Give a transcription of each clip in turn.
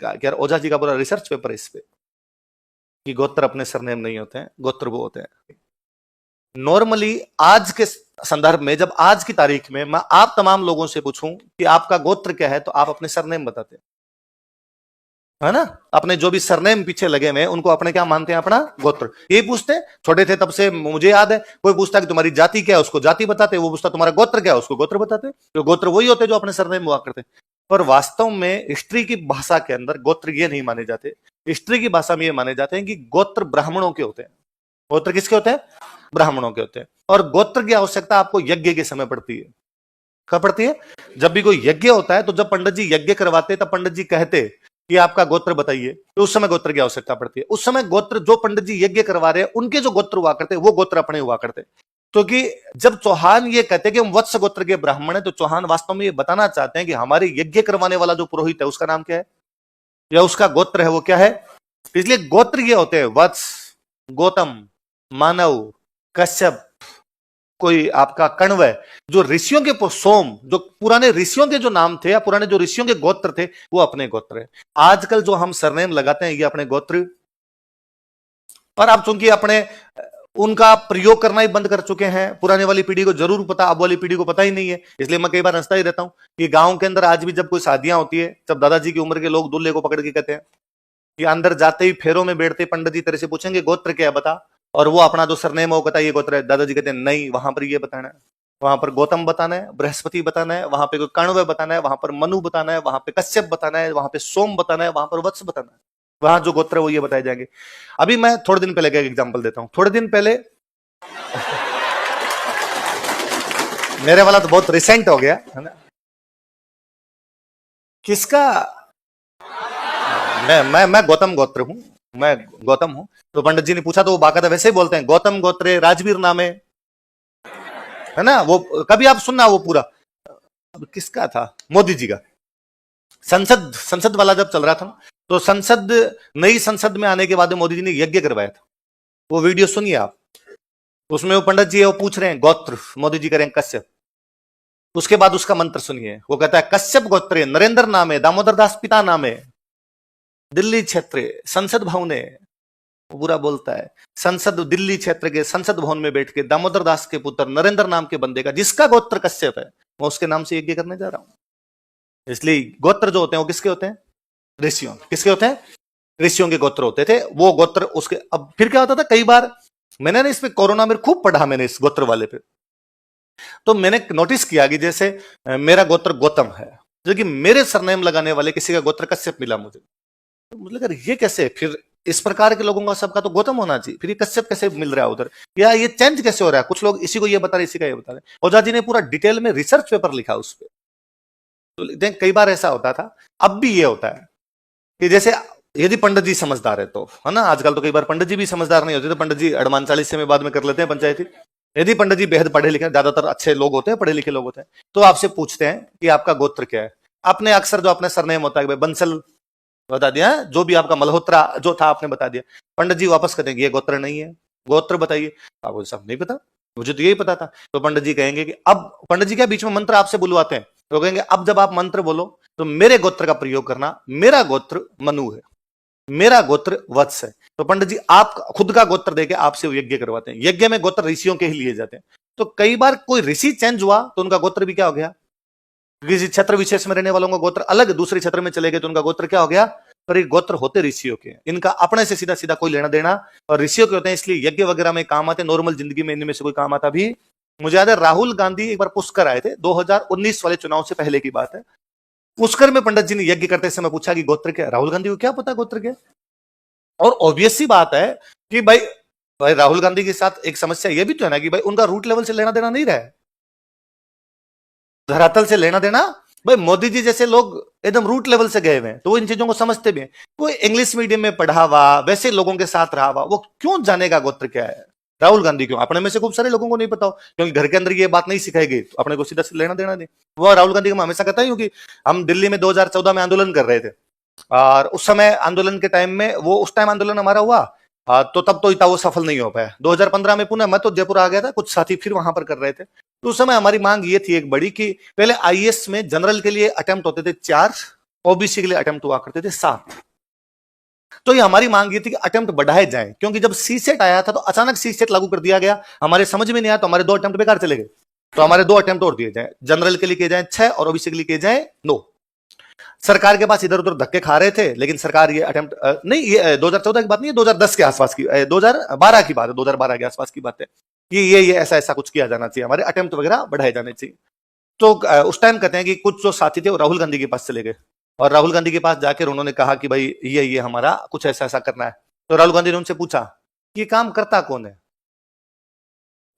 कहा कि यार ओझा जी का पूरा रिसर्च पेपर है इस पे कि गोत्र अपने सरनेम नहीं होते हैं, गोत्र वो होते हैं। नॉर्मली आज के संदर्भ में, जब आज की तारीख में मैं आप तमाम लोगों से पूछूं कि आपका गोत्र क्या है, तो आप अपने सरनेम बताते हैं, है ना। अपने जो भी सरनेम पीछे लगे हुए उनको अपने क्या मानते हैं, अपना गोत्र। ये पूछते हैं, छोटे थे तब से मुझे याद है, कोई पूछता कि तुम्हारी जाति क्या है, उसको जाति बताते, वो पूछता तुम्हारा गोत्र क्या है, उसको गोत्र बताते। तो गोत्र वही होते जो अपने सरनेम हुआ करते। पर वास्तव में हिस्ट्री की भाषा के अंदर गोत्र ये नहीं माने जाते। हिस्ट्री की भाषा में ये माने जाते हैं कि गोत्र ब्राह्मणों के होते हैं। गोत्र किसके होते हैं? ब्राह्मणों के होते हैं। और गोत्र की आवश्यकता आपको यज्ञ के समय पड़ती है। कब पड़ती है? जब भी कोई यज्ञ होता है, तो जब पंडित जी यज्ञ करवाते तब पंडित जी कहते कि आपका गोत्र बताइए, तो उस समय गोत्र की आवश्यकता पड़ती है। उस समय गोत्र जो पंडित जी यज्ञ करवा रहे हैं उनके जो गोत्र हुआ करते वो गोत्र अपने हुआ करते। क्योंकि जब चौहान ये कहते हैं कि हम वत्स गोत्र के ब्राह्मण है, तो चौहान वास्तव में ये बताना चाहते हैं कि हमारे यज्ञ करवाने वाला जो पुरोहित है उसका नाम क्या है, या उसका गोत्र है वो क्या है। इसलिए गोत्र ये होते हैं वत्स, गौतम, मानव, कश्यप, कोई आपका कण्व, जो ऋषियों के सोम, जो पुराने ऋषियों के जो नाम थे या पुराने जो ऋषियों के गोत्र थे वो अपने गोत्र है। आजकल जो हम सरनेम लगाते हैं ये अपने गोत्र, और आप चूंकि अपने उनका प्रयोग करना ही बंद कर चुके हैं। पुराने वाली पीढ़ी को जरूर पता, अब वाली पीढ़ी को पता ही नहीं है। इसलिए मैं कई बार हंसता ही रहता हूं कि गांव के अंदर आज भी जब कोई शादियां होती है, जब दादाजी की उम्र के लोग दूल्हे को पकड़ के कहते हैं कि अंदर जाते ही फेरों में बैठते पंडित जी तेरे से पूछेंगे गोत्र क्या है बता, और वो अपना जो सरनेम है वो कहता है ये गोत्र है। दादाजी कहते हैं नहीं, वहां पर ये बताना है, वहां पर गौतम बताना है, बृहस्पति बताना है, वहां पे कोई कण्व बताना है, वहां पर मनु बताना है, वहां पे कश्यप बताना है, वहां पे सोम बताना है, वहां पर वत्स बताना है। वहां जो गोत्र है वो ये बताए जाएंगे। अभी मैं थोड़े दिन पहले का एक एग्जाम्पल देता हूं। थोड़े दिन पहले मेरे वाला तो बहुत रिसेंट हो गया है ना। किसका? मैं गौतम गोत्र हूं, मैं गौतम हूं। तो पंडित जी ने पूछा तो वो बाकायदा वैसे ही बोलते हैं, गौतम गोत्रे राजवीर नामे, है ना। वो कभी आप सुनना वो पूरा। अब किसका था? मोदी जी का। संसद वाला जब चल रहा था, तो नई संसद में आने के बाद मोदी जी ने यज्ञ करवाया था। वो वीडियो सुनिए आप। उसमें वो पंडित जी है, वो पूछ रहे हैं गोत्र, मोदी जी करें कश्यप। उसके बाद उसका मंत्र सुनिए, वो कहता है कश्यप गोत्रे नरेंद्र नामे दामोदर दास पिता नामे दिल्ली क्षेत्र संसद भवन है। वो पूरा बोलता है संसद, दिल्ली क्षेत्र के संसद भवन में बैठ के दामोदर दास के पुत्र नरेंद्र नाम के बंदे का, जिसका गोत्र कश्यप है, मैं उसके नाम से यज्ञ करने जा रहा हूं। इसलिए गोत्र जो होते हैं वो किसके होते हैं? ऋषियों। किसके होते हैं? ऋषियों के गोत्र होते थे वो गोत्र उसके। अब फिर क्या होता था, कई बार मैंने ना इस पे कोरोना में खूब पढ़ा, मैंने इस गोत्र वाले पे, तो मैंने नोटिस किया कि जैसे मेरा गोत्र गौतम है, जो कि मेरे सरनेम लगाने वाले किसी का गोत्र कश्यप मिला मुझे, तो मुझे लगा ये कैसे, फिर इस प्रकार के लोगों का सबका तो गौतम होना चाहिए, फिर ये कश्यप कैसे मिल रहा है उधर, या ये चेंज कैसे हो रहा है। कुछ लोग इसी को ये बता रहे, इसी का ये बता रहे। ओझा जी ने पूरा डिटेल में रिसर्च पेपर लिखा उस पर। तो कई बार ऐसा होता था, अब भी ये होता है कि जैसे यदि पंडित जी समझदार है तो, है ना। आजकल तो कई बार पंडित जी भी समझदार नहीं होते, तो पंडित जी अड़मान 40 से में बाद में कर लेते हैं पंचायती। यदि पंडित जी बेहद पढ़े लिखे, ज्यादातर अच्छे लोग होते हैं, पढ़े लिखे लोग होते हैं, तो आपसे पूछते हैं कि आपका गोत्र क्या है। आपने अक्सर जो अपने सरनेम होता है, बंसल बता दिया, जो भी आपका मल्होत्रा जो था आपने बता दिया। पंडित जी वापस करेंगे ये गोत्र नहीं है, गोत्र बताइए। आपको सब नहीं पता, मुझे तो यही पता था। तो पंडित जी कहेंगे कि अब, पंडित जी क्या बीच में मंत्र आपसे बुलवाते हैं, तो कहेंगे अब जब आप मंत्र बोलो तो मेरे गोत्र का प्रयोग करना। मेरा गोत्र मनु है, मेरा गोत्र वत्स है। तो पंडित जी आप खुद का गोत्र देके आपसे यज्ञ करवाते हैं। यज्ञ में गोत्र ऋषियों के ही लिए जाते हैं। तो कई बार कोई ऋषि चेंज हुआ तो उनका गोत्र भी क्या हो गया, किसी क्षेत्र विशेष में रहने वालों का गोत्र अलग, दूसरे क्षेत्र में चले गए तो उनका गोत्र क्या हो गया। पर ये गोत्र होते ऋषियों के, इनका अपने से सीधा सीधा कोई लेना देना, और ऋषियों के होते हैं, इसलिए यज्ञ वगैरह में काम आते हैं। नॉर्मल जिंदगी में इनमें से कोई काम आता भी। मुझे याद है राहुल गांधी एक बार पुष्कर आए थे, 2019 वाले चुनाव से पहले की बात है। पुष्कर में पंडित जी ने यज्ञ करते समय पूछा कि गोत्र क्या। राहुल गांधी को क्या पता गोत्र क्या। और ऑब्वियस सी बात है कि भाई राहुल गांधी के साथ एक समस्या यह भी तो है ना कि भाई उनका रूट लेवल से लेना देना नहीं रहा है, धरातल से लेना देना। भाई मोदी जी जैसे लोग एकदम रूट लेवल से गए हुए हैं, तो वो इन चीजों को समझते भी हैं। कोई इंग्लिश मीडियम में पढ़ा हुआ, वैसे लोगों के साथ रहा हुआ, वो क्यों जानेगा गोत्र क्या है। राहुल गांधी क्यों, अपने में से खूब सारे लोगों को नहीं पता हो, क्योंकि घर के अंदर ये बात नहीं सिखाई गई, तो अपने को सीधा से लेना देना नहीं। वो राहुल गांधी को मैं हमेशा कहता हूं कि हम दिल्ली में 2014 में आंदोलन कर रहे थे, और उस समय आंदोलन के टाइम में उस टाइम आंदोलन हमारा हुआ, तो तब तो इतना वो सफल नहीं हो पाया। 2015 में पुनः मैं तो जयपुर आ गया था, कुछ साथी फिर वहां पर कर रहे थे। तो उस समय हमारी मांग ये थी एक बड़ी, कि पहले आईएएस में जनरल के लिए अटेम्प्ट होते थे 4, ओबीसी के लिए अटेम्प्ट हुआ करते थे 7। तो ये हमारी मांग ये थी कि अटेम्प्ट बढ़ाए जाएं, क्योंकि जब सी सेट आया था तो अचानक सी सेट लागू कर दिया गया, हमारे समझ में नहीं आया, तो हमारे 2 अटेम्प्ट बेकार चले गए। तो हमारे 2 अटेम्प्ट और दिए जाए, जनरल के लिए किए जाए 6 और ओबीसी के लिए किए जाए 9। सरकार के पास इधर उधर धक्के खा रहे थे, लेकिन सरकार ये अटेम्प्ट नहीं, ये 2014 की बात नहीं है, 2010 के आसपास की, 2012 की बात है, 2012 के आसपास की बात है कि ये ऐसा ऐसा कुछ किया जाना चाहिए, हमारे अटेम्प्ट वगैरह बढ़ाए जाने चाहिए। तो उस टाइम कहते हैं कि कुछ जो साथी थे वो राहुल गांधी के पास चले गए, और राहुल गांधी के पास जाकर उन्होंने कहा कि भाई ये हमारा कुछ ऐसा ऐसा करना है। तो राहुल गांधी ने उनसे पूछा कि ये काम करता कौन है।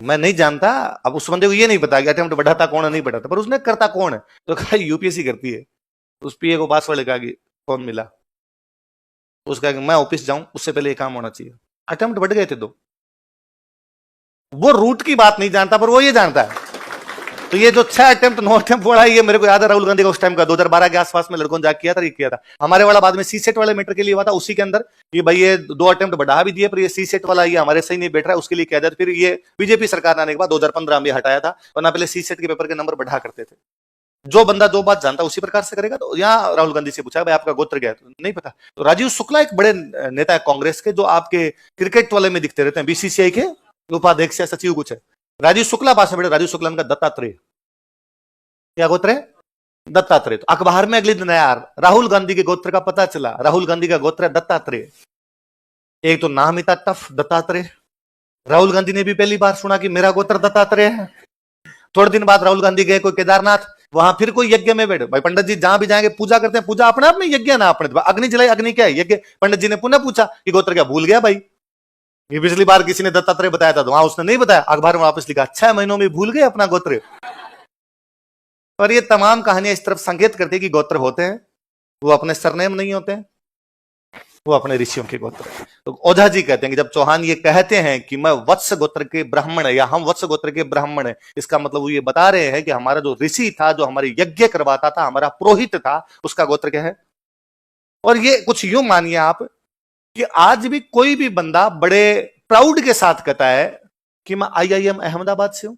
मैं नहीं जानता, अब उस बंदे को ये नहीं पता कि अटेम्प्ट बढ़ाता कौन है, नहीं बढ़ाता, पर उसने करता कौन है, तो कहा यूपीएससी करती है। उस पीए को पासवर्ड लिखा कि कौन मिला, उसका मैं ऑफिस जाऊं उससे पहले ये काम होना चाहिए। अटेम्प्ट बढ़ गए थे 2। वो रूट की बात नहीं जानता, पर वो ये जानता है। तो ये जो 6 अटेम्प्ट 9 अटेम्प्ट बढ़ा, ये मेरे को याद है राहुल गांधी का उस टाइम का 2012 के आसपास में लड़कों ने जाके किया था। हमारे वाला बाद में सी सेट वाले मैटर के लिए हुआ था, उसी के अंदर कि भाई ये 2 अटेम्प्ट बढ़ा भी दिए, पर ये सी सेट वाला ये हमारे सही नहीं बैठ रहा है, उसके लिए किया जाता। फिर ये बीजेपी सरकार आने के बाद 2015 में हटाया था, वरना पहले सी सेट के पेपर के नंबर बढ़ा करते थे। जो बंदा जो बात जानता उसी प्रकार से करेगा। तो यहाँ राहुल गांधी से पूछा भाई आपका गोत्र क्या है, तो नहीं पता। तो राजीव शुक्ला एक बड़े नेता है कांग्रेस के, जो आपके क्रिकेट वाले में दिखते रहते हैं, बीसीसीआई के उपाध्यक्ष या सचिव कुछ है। राजीव शुक्ला पास में बैठे, राजीव शुक्ला का दत्तात्रेय, क्या गोत्र है, दत्तात्रेय। तो अखबार में अगले दिन यार राहुल गांधी के गोत्र का पता चला, राहुल गांधी का गोत्र है दत्तात्रेय। एक तो नाम इतना टफ दत्तात्रेय, राहुल गांधी ने भी पहली बार सुना कि मेरा गोत्र दत्तात्रेय है। थोड़े दिन बाद राहुल गांधी गए कोई केदारनाथ, वहां फिर कोई यज्ञ में बैठे। भाई पंडित जी जहां भी जाएंगे पूजा करते हैं, पूजा अपने आप में यज्ञ ना अपने, अग्नि जलाई, अग्नि क्या है, यज्ञ। पंडित जी ने पुनः पूछा कि गोत्र क्या, भूल गया भाई, ये पिछली बार किसी ने दत्तात्रेय बताया था, तो वहां उसने नहीं बताया, अखबार में वापस लिखा 6 महीनों में भूल गए अपना गोत्र। और ये तमाम कहानियां इस तरफ संकेत करती है कि गोत्र होते हैं, वो अपने सरनेम नहीं होते हैं, वो अपने ऋषियों के गोत्र। तो ओझा जी कहते हैं कि जब चौहान ये कहते हैं कि मैं वत्स गोत्र के ब्राह्मण है, या हम वत्स गोत्र के ब्राह्मण है, इसका मतलब वो ये बता रहे हैं कि हमारा जो ऋषि था, जो हमारे यज्ञ करवाता था, हमारा पुरोहित था, उसका गोत्र क्या है। और ये कुछ यूं मानिए आप कि आज भी कोई भी बंदा बड़े प्राउड के साथ कहता है कि मैं आईआईएम अहमदाबाद से हूं,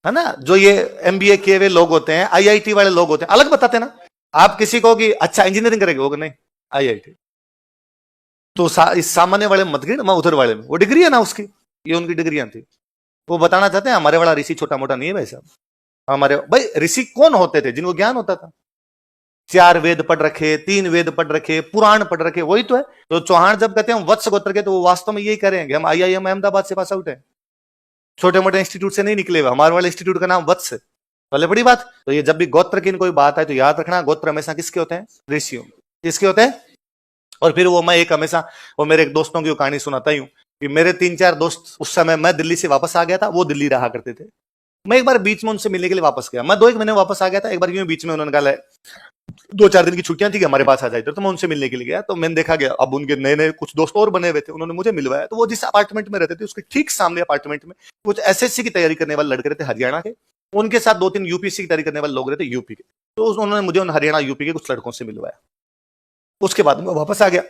है ना। जो ये एमबीए किए हुए लोग होते हैं, आईआईटी वाले लोग होते हैं, अलग बताते ना। आप किसी को कि अच्छा इंजीनियरिंग करेंगे, वो नहीं आईआईटी, तो इस सामान्य वाले मत गिर, मैं उधर वाले में, वो डिग्री है ना उसकी, ये उनकी डिग्रियां थी। वो बताना चाहते हैं हमारे वाला ऋषि छोटा मोटा नहीं है भाई साहब। हमारे भाई ऋषि कौन होते थे, जिनको ज्ञान होता था, 4 वेद पढ़ रखे, 3 वेद पढ़ रखे, पुराण पढ़ रखे, वही तो है। तो चौहान जब कहते हैं वत्स गोत्र के, तो वो वास्तव में यही करेंगे, हम आईआईएम अहमदाबाद से पास आउट है, छोटे मोटे इंस्टीट्यूट से नहीं निकले हुए। हमारे वाले इंस्टीट्यूट का नाम वत्स है, पहले बड़ी बात। तो ये जब भी गोत्र की कोई बात है तो याद रखना, गोत्र हमेशा किसके होते हैं, ऋषियों, किसके होते हैं। और फिर वो मैं एक हमेशा वो मेरे एक दोस्तों की कहानी सुनाता ही हूं कि मेरे 3-4 दोस्त, उस समय मैं दिल्ली से वापस आ गया था, वो दिल्ली रहा करते थे। मैं एक बार बीच में उनसे मिलने के लिए वापस गया, मैं 2-1 महीने वापस आ गया था। एक बार यूं बीच में उन्होंने कहा 2-4 दिन की छुट्टियां थी कि हमारे पास आ जाए, तो मैं उनसे मिलने के लिए गया। तो मैंने देखा गया अब उनके नए नए कुछ दोस्त और बने हुए थे, उन्होंने मुझे मिलवाया। तो वो जिस अपार्टमेंट में रहते थे उसके ठीक सामने अपार्टमेंट में कुछ एसएससी की तैयारी करने वाले लड़के रहते हरियाणा के, उनके साथ 2-3 यूपीएससी की तैयारी करने वाले लोग रहते यूपी के। तो उन्होंने मुझे उन हरियाणा यूपी के कुछ लड़कों से मिलवाया। उसके बाद मैं वापस आ गया।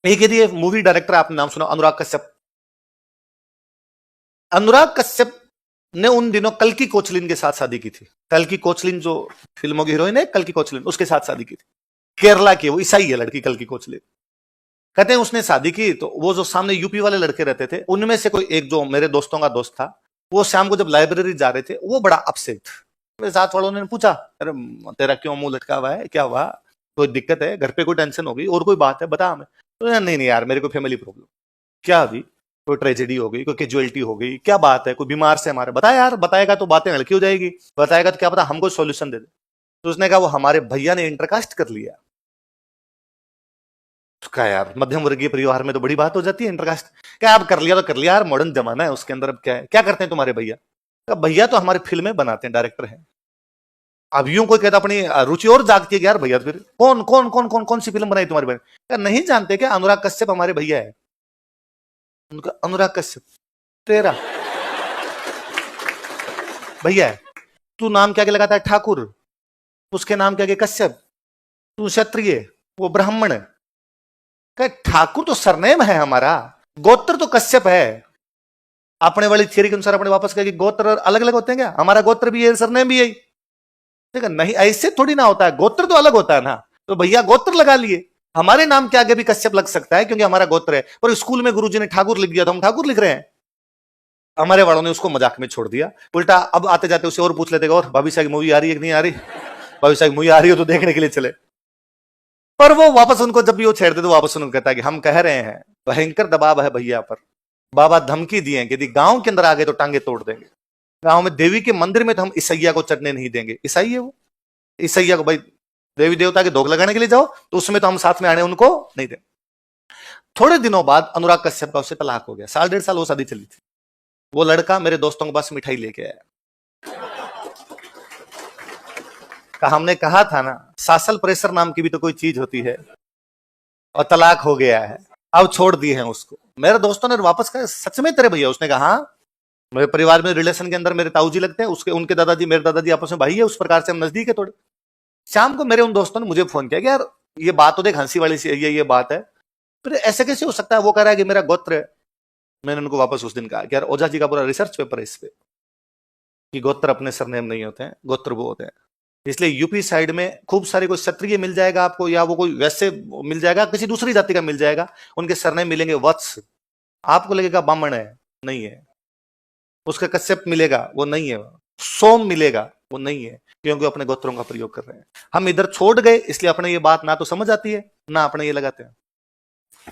एक यदि मूवी डायरेक्टर, आपने नाम सुना, अनुराग कश्यप। अनुराग कश्यप ने उन दिनों कल्कि कोचलिन के साथ शादी की थी। कल्कि कोचलिन जो फिल्मों की हीरोइन है, कल्कि कोचलिन, उसके साथ शादी की थी। केरला की, वो ईसाई है लड़की, कल्कि कोचलिन। कहते हैं उसने शादी की तो वो जो सामने यूपी वाले लड़के रहते थे, उनमें से कोई एक जो मेरे दोस्तों का दोस्त था, वो शाम को जब लाइब्रेरी जा रहे थे, वो बड़ा अपसेट। मेरे साथ वालों ने पूछा, अरे तेरा क्यों मुंह लटका हुआ है, क्या हुआ, कोई दिक्कत है, घर पे कोई टेंशन होगी और कोई बात है, बता हमें। तो नहीं यार, मेरे को फैमिली प्रॉब्लम। क्या अभी कोई ट्रेजेडी हो गई, कोई कैजुअलिटी हो गई, क्या बात है, कोई बीमार से हमारे, बता यार, बताएगा तो बातें हल्की हो जाएगी, बताएगा तो क्या पता हमको सॉल्यूशन दे दे। तो उसने कहा वो हमारे भैया ने इंटरकास्ट कर लिया। तो क्या यार, मध्यम वर्गीय परिवार में तो बड़ी बात हो जाती है इंटरकास्ट। क्या आप कर लिया तो कर लिया यार, मॉडर्न जमाना है, उसके अंदर अब क्या है, क्या करते हैं तुम्हारे भैया। भैया तो हमारे फिल्में बनाते हैं, डायरेक्टर हैं। अब यूं कोई कहता अपनी रुचि और जागती है कि यार भैया, तो फिर कौन कौन कौन कौन कौन सी फिल्म बनाई तुम्हारे भैया। क्या नहीं जानते क्या, अनुराग कश्यप हमारे भैया है। उनका अनुराग कश्यप तेरा भैया है। तू नाम क्या लगाता है, ठाकुर, उसके नाम क्या कश्यप, तू क्षत्रिय, वो ब्राह्मण है। क्या ठाकुर तो सरनेम है हमारा, गोत्र तो कश्यप है। अपने वाली थियरी के अनुसार अपने वापस कहें कि गोत्र अलग अलग होते हैं क्या, हमारा गोत्र भी है, सरनेम भी यही। देखा नहीं, ऐसे थोड़ी ना होता है, गोत्र तो अलग होता है ना। तो भैया गोत्र लगा लिए, हमारे नाम के आगे भी कश्यप लग सकता है क्योंकि हमारा गोत्र है, पर स्कूल में गुरुजी ने ठाकुर लिख दिया तो हम ठाकुर लिख रहे हैं। हमारे वालों ने उसको मजाक में छोड़ दिया, उल्टा अब आते जाते उसे और पूछ लेते और भाभी साहब मूवी आ रही है कि नहीं आ रही, भाभी साहब मूवी आ रही हो तो देखने के लिए चले। पर वो वापस उनको जब भी वो छेड़ते तो वापस उनको कहता है कि हम कह रहे हैं भयंकर दबाव है भैया पर, बाबा धमकी दिए हैं कि यदि गांव के अंदर आ गए तो टांगे तोड़ देंगे, गांव में देवी के मंदिर में तो हम ईसैया को चढ़ने नहीं देंगे। ईसाई है वो, ईसैया को भाई देवी देवता के धोख लगाने के लिए जाओ तो उसमें तो हम साथ में आने उनको नहीं देंगे। थोड़े दिनों बाद अनुराग कश्यप का उससे तलाक हो गया, 1.5 साल वो शादी चली थी। वो लड़का मेरे दोस्तों के पास मिठाई लेके आया, हमने कहा था ना सासल प्रेशर नाम की भी तो कोई चीज होती है, और तलाक हो गया है, अब छोड़ दिए हैं उसको। मेरे दोस्तों ने वापस कहा सच में तेरे भैया? उसने कहा हाँ, मेरे परिवार में रिलेशन के अंदर मेरे ताऊजी लगते हैं, उसके उनके दादाजी मेरे दादाजी आपस में भाई है, उस प्रकार से हम नजदीक है थोड़े। शाम को मेरे उन दोस्तों ने मुझे फोन किया कि यार ये बात तो देख हंसी वाली सी ये बात है, फिर ऐसे कैसे हो सकता है? वो कह रहा है कि मेरा गोत्र है। मैंने उनको वापस उस दिन कहा कि यार ओझा जी का पूरा रिसर्च पेपर है इस पे कि गोत्र अपने सरनेम नहीं होते हैं, गोत्र वो होते हैं। इसलिए यूपी साइड में खूब सारे कोई क्षत्रिय मिल जाएगा आपको, या वो कोई वैसे मिल जाएगा, किसी दूसरी जाति का मिल जाएगा, उनके सरनेम मिलेंगे वत्स, आपको लगेगा बामण है, नहीं है। उसका कश्यप मिलेगा, वो नहीं है। सोम मिलेगा, वो नहीं है, क्योंकि अपने गोत्रों का प्रयोग कर रहे हैं। हम इधर छोड़ गए इसलिए अपने ये बात ना तो समझ आती है ना अपने ये लगाते हैं।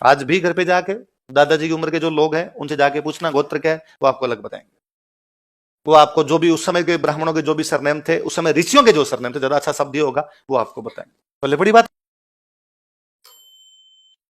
आज भी घर पे जाके दादाजी की उम्र के जो लोग हैं उनसे जाके पूछना गोत्र क्या है, वो आपको अलग बताएंगे। वो आपको जो भी उस समय के ब्राह्मणों के जो भी सरनेम थे, उस समय ऋषियों के जो सरनेम थे, ज्यादा अच्छा शब्द ही होगा, वो आपको बताएंगे। बोले बड़ी बात।